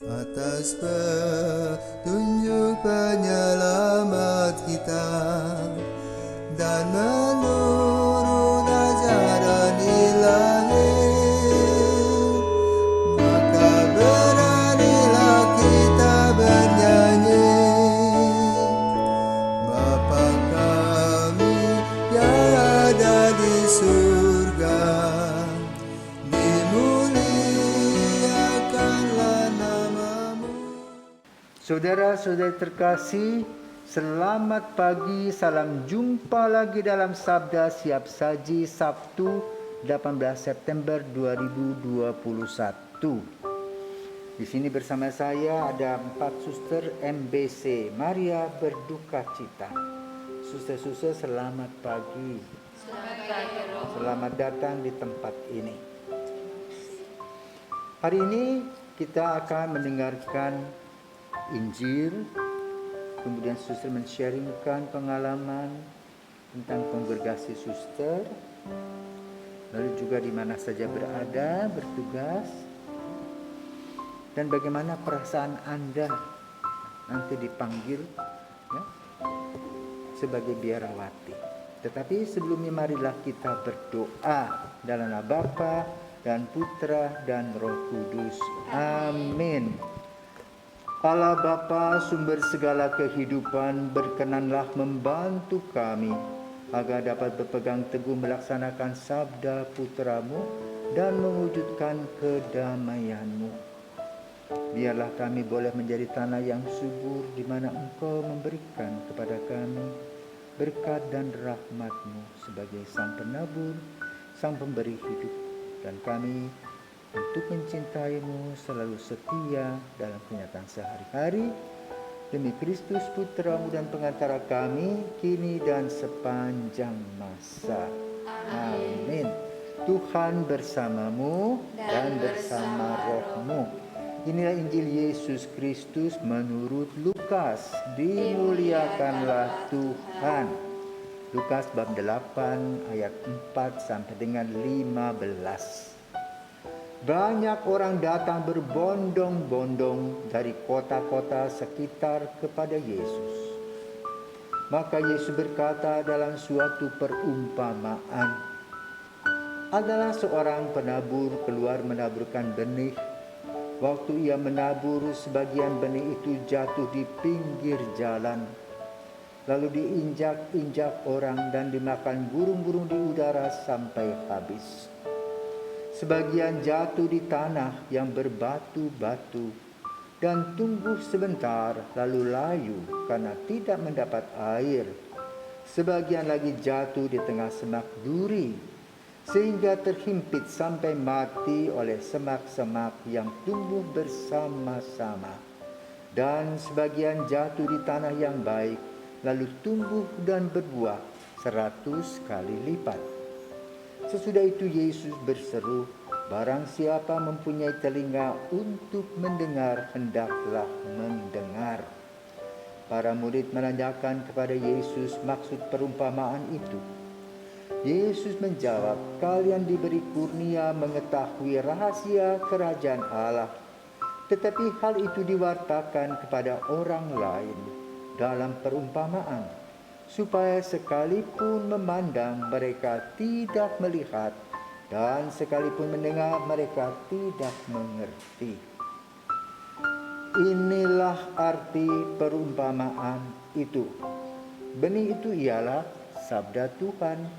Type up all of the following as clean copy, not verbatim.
Atas petunjuk penyelamat kita dan menurut ajaran ilahi, maka beranilah kita bernyanyi. Bapa kami yang ada di surga, dimuliakanlah namamu. Saudara-saudari terkasih, selamat pagi, salam jumpa lagi dalam Sabda Siap Saji Sabtu 18 September 2021. Di sini bersama saya ada 4 suster MBC, Maria Berduka Cita. Suster-suster selamat pagi. Selamat datang di tempat ini. Hari ini kita akan mendengarkan Injil, kemudian suster men-sharingkan pengalaman tentang kongregasi suster, lalu juga di mana saja berada, bertugas, dan bagaimana perasaan Anda nanti dipanggil ya, sebagai biarawati. Tetapi sebelumnya marilah kita berdoa dalam nama Bapa dan Putra dan Roh Kudus. Amin. Allah Bapa, sumber segala kehidupan, berkenanlah membantu kami agar dapat berpegang teguh melaksanakan sabda Putramu dan mewujudkan kedamaian-Mu. Biarlah kami boleh menjadi tanah yang subur di mana Engkau memberikan kepada kami berkat dan rahmat-Mu sebagai Sang Penabur, Sang Pemberi hidup, dan kami untuk mencintai-Mu selalu setia dalam kenyataan sehari-hari, demi Kristus Putra-Mu dan pengantara kami, kini dan sepanjang masa. Amin. Tuhan bersamamu dan bersama roh-Mu. Inilah Injil Yesus Kristus menurut Lukas. Dimuliakanlah Tuhan. Lukas bab 8 ayat 4 sampai dengan 15. Banyak orang datang berbondong-bondong dari kota-kota sekitar kepada Yesus. Maka Yesus berkata dalam suatu perumpamaan, adalah seorang penabur keluar menaburkan benih. Waktu ia menabur, sebagian benih itu jatuh di pinggir jalan, lalu diinjak-injak orang dan dimakan burung-burung di udara sampai habis. Sebagian jatuh di tanah yang berbatu-batu dan tumbuh sebentar lalu layu karena tidak mendapat air. Sebagian lagi jatuh di tengah semak duri sehingga terhimpit sampai mati oleh semak-semak yang tumbuh bersama-sama. Dan sebagian jatuh di tanah yang baik lalu tumbuh dan berbuah 100 kali lipat. Sesudah itu Yesus berseru, barang siapa mempunyai telinga untuk mendengar, hendaklah mendengar. Para murid menanyakan kepada Yesus maksud perumpamaan itu. Yesus menjawab, kalian diberi kurnia mengetahui rahasia kerajaan Allah, tetapi hal itu diwartakan kepada orang lain dalam perumpamaan, supaya sekalipun memandang mereka tidak melihat, dan sekalipun mendengar mereka tidak mengerti. Inilah arti perumpamaan itu. Benih itu ialah sabda Tuhan.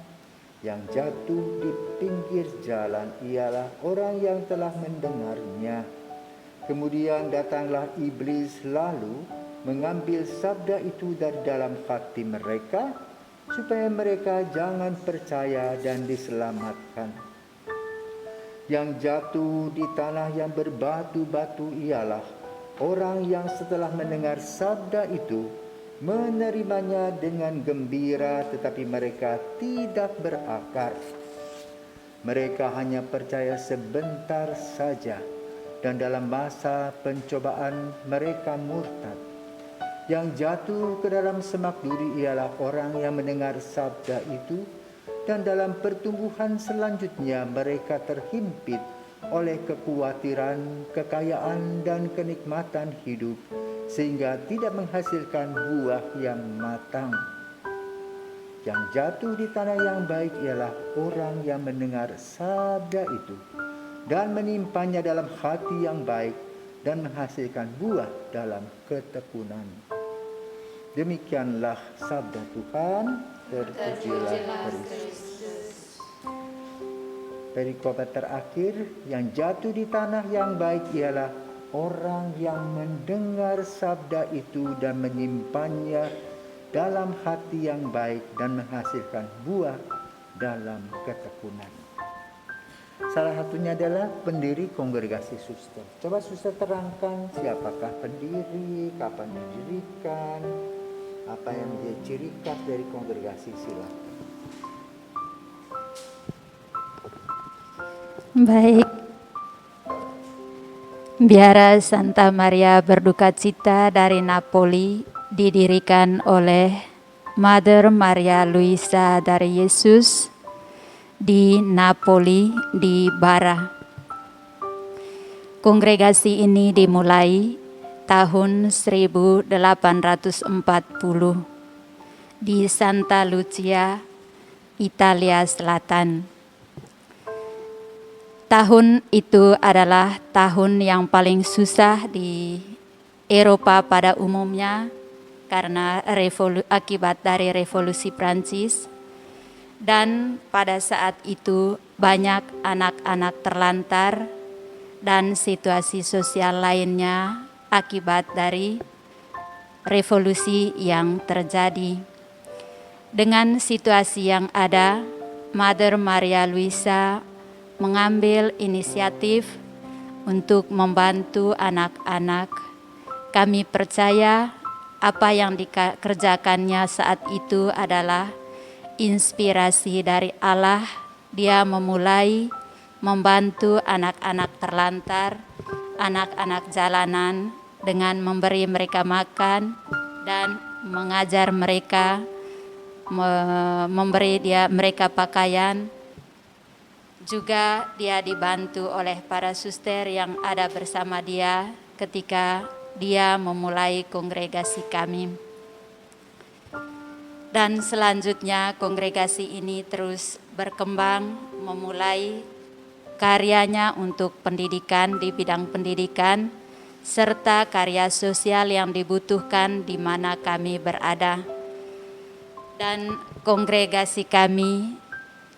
Yang jatuh di pinggir jalan ialah orang yang telah mendengarnya. Kemudian datanglah iblis lalu mengambil sabda itu dari dalam hati mereka, supaya mereka jangan percaya dan diselamatkan. Yang jatuh di tanah yang berbatu-batu ialah orang yang setelah mendengar sabda itu menerimanya dengan gembira, tetapi mereka tidak berakar. Mereka hanya percaya sebentar saja, dan dalam masa pencobaan mereka murtad. Yang jatuh ke dalam semak duri ialah orang yang mendengar sabda itu, dan dalam pertumbuhan selanjutnya mereka terhimpit oleh kekhawatiran, kekayaan, dan kenikmatan hidup, sehingga tidak menghasilkan buah yang matang. Yang jatuh di tanah yang baik ialah orang yang mendengar sabda itu dan menyimpannya dalam hati yang baik dan menghasilkan buah dalam ketekunan. Demikianlah sabda Tuhan. Terpujilah Kristus. Perikop terakhir, yang jatuh di tanah yang baik ialah orang yang mendengar sabda itu dan menyimpannya dalam hati yang baik dan menghasilkan buah dalam ketekunan. Salah satunya adalah pendiri kongregasi suster. Coba suster terangkan siapakah pendiri, kapan didirikan, apa yang menjadi ciri khas dari kongregasi, silakan. Baik, biara Santa Maria Berduka Cita dari Napoli didirikan oleh Mother Maria Luisa dari Yesus di Napoli di Bara. Kongregasi ini dimulai tahun 1840 di Santa Lucia, Italia Selatan. Tahun itu adalah tahun yang paling susah di Eropa pada umumnya karena akibat dari revolusi Prancis, dan pada saat itu banyak anak-anak terlantar dan situasi sosial lainnya akibat dari revolusi yang terjadi. Dengan situasi yang ada, Mother Maria Luisa mengambil inisiatif untuk membantu anak-anak. Kami percaya apa yang dikerjakannya saat itu adalah inspirasi dari Allah. Dia memulai membantu anak-anak terlantar, anak-anak jalanan dengan memberi mereka makan dan mengajar mereka, memberi mereka pakaian. Juga dia dibantu oleh para suster yang ada bersama dia ketika dia memulai kongregasi kami. Dan selanjutnya kongregasi ini terus berkembang, memulai karyanya untuk pendidikan di bidang pendidikan, serta karya sosial yang dibutuhkan di mana kami berada. Dan kongregasi kami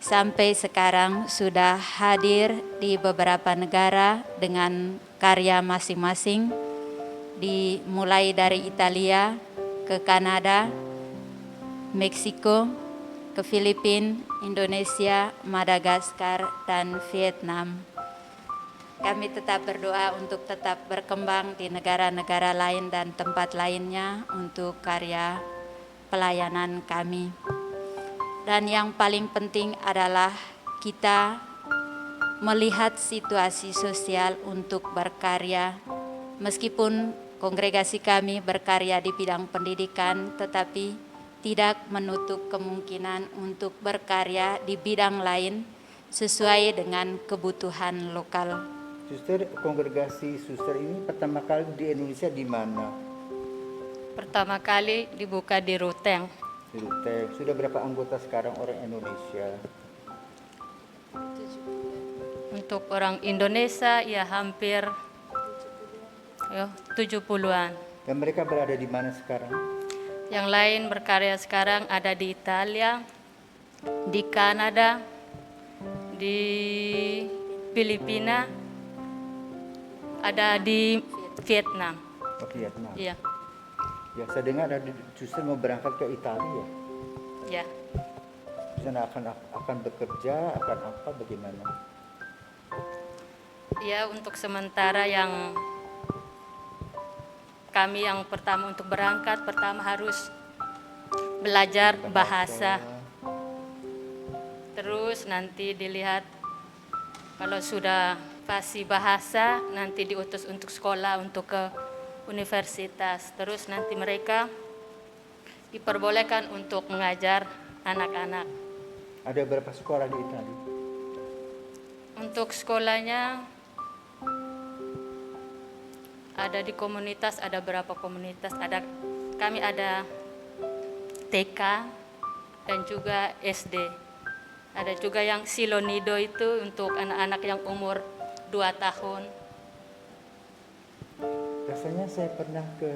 sampai sekarang sudah hadir di beberapa negara dengan karya masing-masing, dimulai dari Italia ke Kanada, Meksiko, ke Filipina, Indonesia, Madagaskar, dan Vietnam. Kami tetap berdoa untuk tetap berkembang di negara-negara lain dan tempat lainnya untuk karya pelayanan kami. Dan yang paling penting adalah kita melihat situasi sosial untuk berkarya. Meskipun kongregasi kami berkarya di bidang pendidikan, tetapi tidak menutup kemungkinan untuk berkarya di bidang lain sesuai dengan kebutuhan lokal. Suster, kongregasi suster ini pertama kali di Indonesia di mana? Pertama kali dibuka di Ruteng. Sudah berapa anggota sekarang orang Indonesia? Untuk orang Indonesia ya hampir 70-an. Dan mereka berada di mana sekarang? Yang lain berkarya sekarang ada di Italia, di Kanada, di Filipina, ada di Vietnam. Oh, Vietnam. Iya. Ya, saya dengar ada suster mau berangkat ke Italia. Ya. Di sana akan bekerja, akan apa, bagaimana? Ya, untuk sementara yang kami yang pertama untuk berangkat, pertama harus belajar bahasa. Terus nanti dilihat kalau sudah fasih bahasa, nanti diutus untuk sekolah, untuk ke universitas. Terus nanti mereka diperbolehkan untuk mengajar anak-anak. Ada berapa sekolah di Italia? Untuk sekolahnya ada di komunitas, ada berapa komunitas, kami ada TK dan juga SD. Ada juga yang Silonido itu untuk anak-anak yang umur 2 tahun. Rasanya saya pernah ke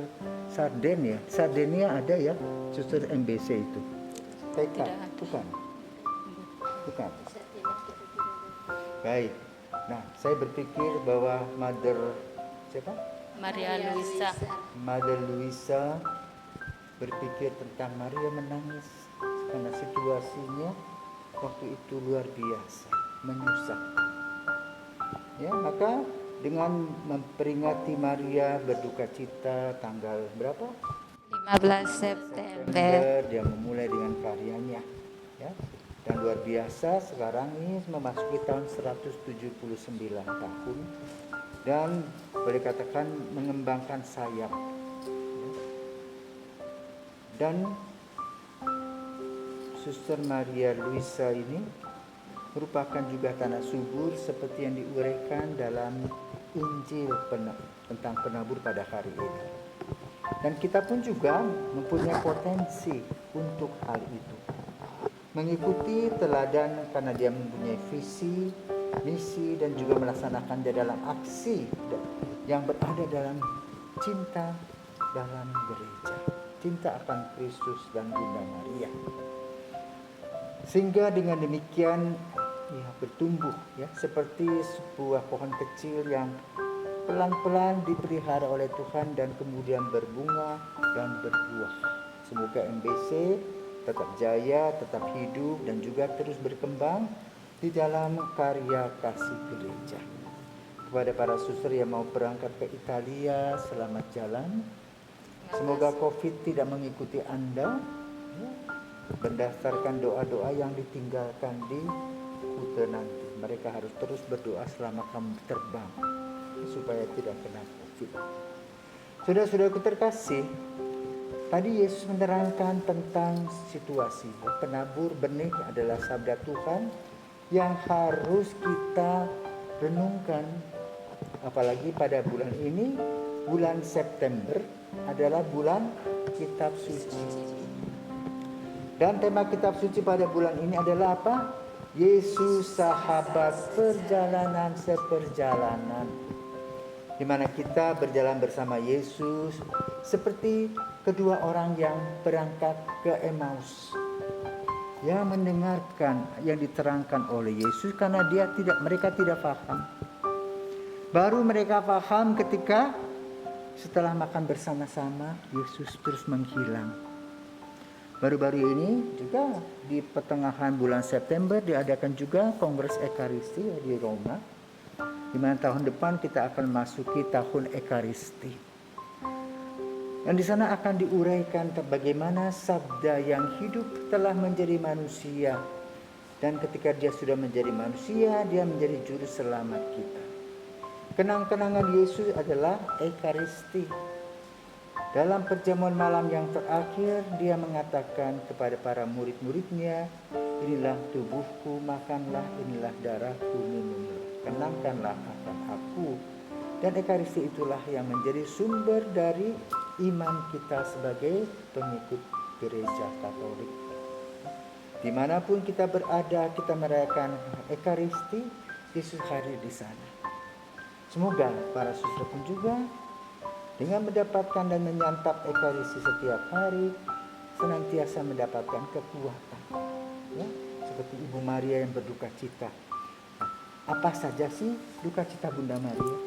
Sarden ya. Sardenia ada ya, suster MBC itu. TK, Tidak ada. bukan? Bukan. Baik. Nah, saya berpikir bahwa Maria Luisa. Mother Luisa berpikir tentang Maria menangis karena situasinya waktu itu luar biasa, menyusahkan. Ya, maka dengan memperingati Maria berduka cita tanggal berapa? 15 September. Dia memulai dengan karyanya, ya. Dan luar biasa sekarang ini memasuki tahun 179 tahun dan boleh katakan mengembangkan sayap. Dan Suster Maria Luisa ini merupakan juga tanah subur seperti yang diuraikan dalam Injil tentang penabur pada hari ini. Dan kita pun juga mempunyai potensi untuk hal itu. Mengikuti teladan karena dia mempunyai visi, misi dan juga melaksanakan di dalam aksi yang berada dalam cinta dalam gereja. Cinta akan Kristus dan Bunda Maria. Sehingga dengan demikian ya bertumbuh ya seperti sebuah pohon kecil yang pelan-pelan dipelihara oleh Tuhan dan kemudian berbunga dan berbuah. Semoga MBC tetap jaya, tetap hidup dan juga terus berkembang di dalam karya kasih gereja. Kepada para suster yang mau berangkat ke Italia, selamat jalan. Semoga COVID tidak mengikuti Anda. Berdasarkan doa-doa yang ditinggalkan di rute nanti. Mereka harus terus berdoa selama kamu terbang supaya tidak kena COVID. Saudara-saudaraku terkasih, tadi Yesus menerangkan tentang situasi penabur benih adalah sabda Tuhan yang harus kita renungkan, apalagi pada bulan ini, bulan September adalah bulan Kitab Suci. Dan tema Kitab Suci pada bulan ini adalah apa? Yesus sahabat perjalanan seperjalanan. Di mana kita berjalan bersama Yesus seperti kedua orang yang berangkat ke Emmaus. Yang mendengarkan yang diterangkan oleh Yesus karena mereka tidak paham. Baru mereka paham ketika setelah makan bersama-sama Yesus terus menghilang. Baru-baru ini juga di pertengahan bulan September diadakan juga Kongres Ekaristi di Roma. Di mana tahun depan kita akan masuki tahun Ekaristi. Dan di sana akan diuraikan bagaimana sabda yang hidup telah menjadi manusia. Dan ketika dia sudah menjadi manusia, dia menjadi juru selamat kita. Kenang-kenangan Yesus adalah Ekaristi. Dalam perjamuan malam yang terakhir, dia mengatakan kepada para murid-muridnya, inilah tubuhku, makanlah, inilah darahku, minumlah. Kenangkanlah akan aku. Dan Ekaristi itulah yang menjadi sumber dari iman kita sebagai pengikut gereja Katolik. Dimanapun kita berada, kita merayakan Ekaristi, Yesus hadir di sana. Semoga para suster pun juga dengan mendapatkan dan menyantap Ekaristi setiap hari, senantiasa mendapatkan kekuatan. Ya, seperti Ibu Maria yang berduka cita. Apa saja sih duka cita Bunda Maria?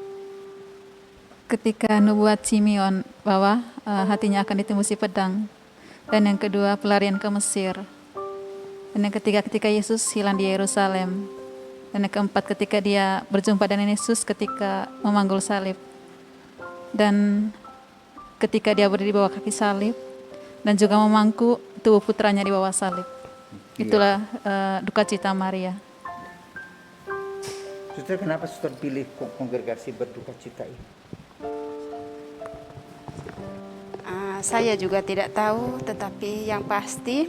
Ketika nubuat Simeon bahwa hatinya akan ditembusi pedang. Dan yang kedua pelarian ke Mesir. Dan yang ketiga ketika Yesus hilang di Yerusalem. Dan yang keempat ketika dia berjumpa dengan Yesus ketika memanggul salib. Dan ketika dia berdiri di bawah kaki salib dan juga memangku tubuh putranya di bawah salib. Itulah duka cita Maria. Suster, kenapa suster pilih kongregasi berduka cita ini? Saya juga tidak tahu, tetapi yang pasti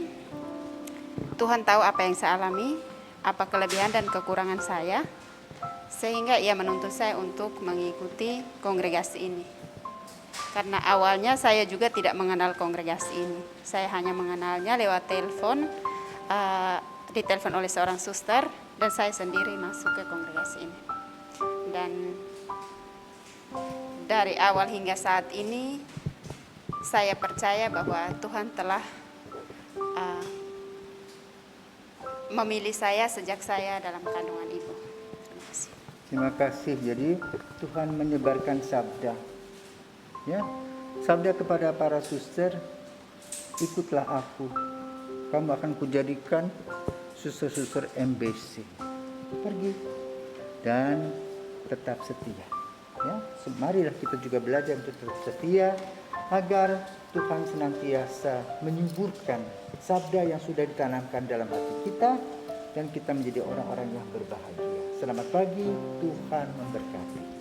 Tuhan tahu apa yang saya alami, apa kelebihan dan kekurangan saya, sehingga Ia menuntut saya untuk mengikuti kongregasi ini. Karena awalnya saya juga tidak mengenal kongregasi ini. Saya hanya mengenalnya lewat telepon, ditelepon oleh seorang suster, dan saya sendiri masuk ke kongregasi ini. Dan dari awal hingga saat ini, saya percaya bahwa Tuhan telah memilih saya sejak saya dalam kandungan ibu. Terima kasih. Terima kasih. Jadi Tuhan menyebarkan sabda. Ya, sabda kepada para suster, ikutlah aku. Kamu akan kujadikan suster-suster MBC. Pergi dan tetap setia. Ya, marilah kita juga belajar untuk tetap setia agar Tuhan senantiasa menyuburkan sabda yang sudah ditanamkan dalam hati kita dan kita menjadi orang-orang yang berbahagia. Selamat pagi, Tuhan memberkati.